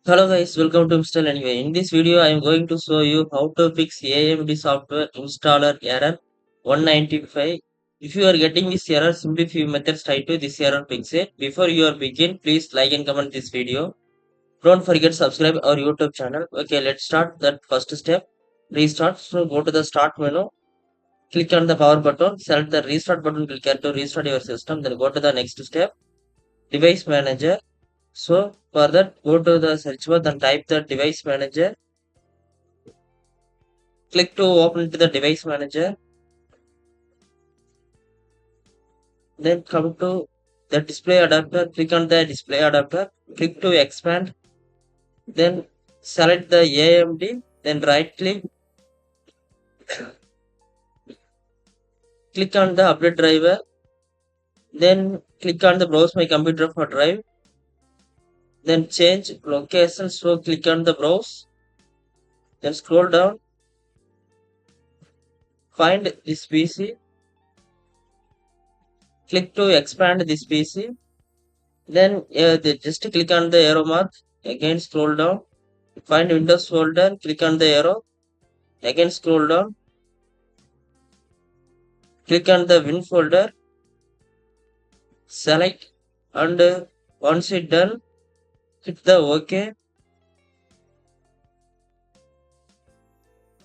Hello guys, welcome to MR.LEARNING. In this video, I am going to show you how to fix AMD software installer error 195. If you are getting this error, simply few methods try to this error fix it. Before you begin, please like and comment this video. Don't forget subscribe our YouTube channel. Okay, let's start that first step. Restart. So go to the start menu. Click on the power button. Select the restart button. Click here to restart your system. Then go to the next step. Device manager. So for that, go to the search bar, then type the device manager. Click to open to the device manager. Then come to the display adapter. Click on the display adapter. Click to expand. Then select the AMD. Then right click. Click on the update driver. Then click on the browse my computer for drive. Then change location. So click on the browse. Then scroll down. Find this PC. Click to expand this PC. Then just click on the arrow mark. Again scroll down. Find Windows folder. Click on the arrow. Again scroll down. Click on the Win folder. Select and once it done, hit the OK.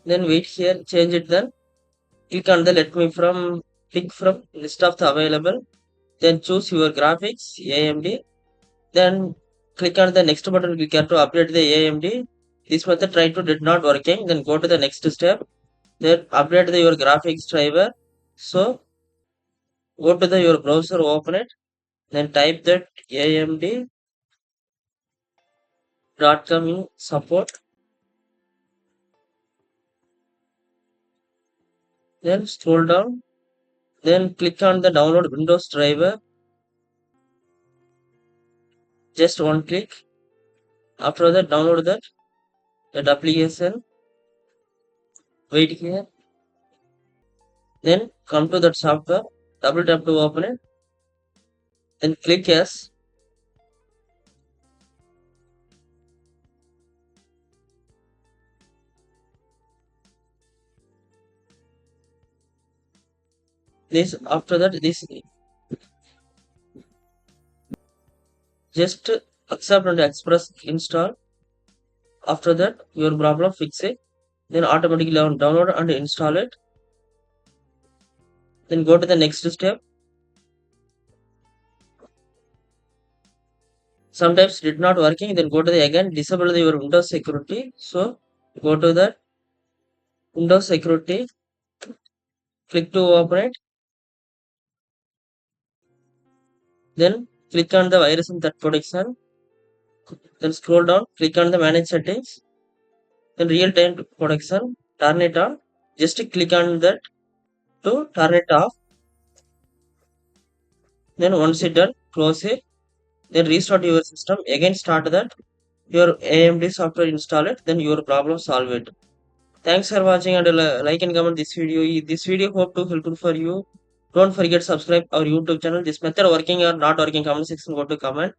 Then wait here. Change it then. Click on the pick from list of the available. Then choose your graphics AMD. Then click on the next button. Click here to update the AMD. This method try to did not working. Then go to the next step. Then update your graphics driver. So go to your browser, open it. Then type that AMD.com in support. Then scroll down. Then click on the download Windows driver. Just one click. After that, download that application. Wait here. Then come to that software. Double tap to open it. Then click yes. This after that this just accept and express install. After that your problem fix it. Then automatically download and install it. Then go to the next step. Sometimes did not working, then go to the again disable your Windows security. So go to the Windows security, click to open it. Then click on the virus and threat protection. Then scroll down, click on the manage settings. Then real time protection, turn it on. Just click on that to turn it off. Then once it done, close it. Then restart your system. Again start that. Your AMD software install it. Then your problem solve it. Thanks for watching and like and comment this video. This video hope to helpful for you. Don't forget subscribe our YouTube channel. This method working or not working, comment section go to comment.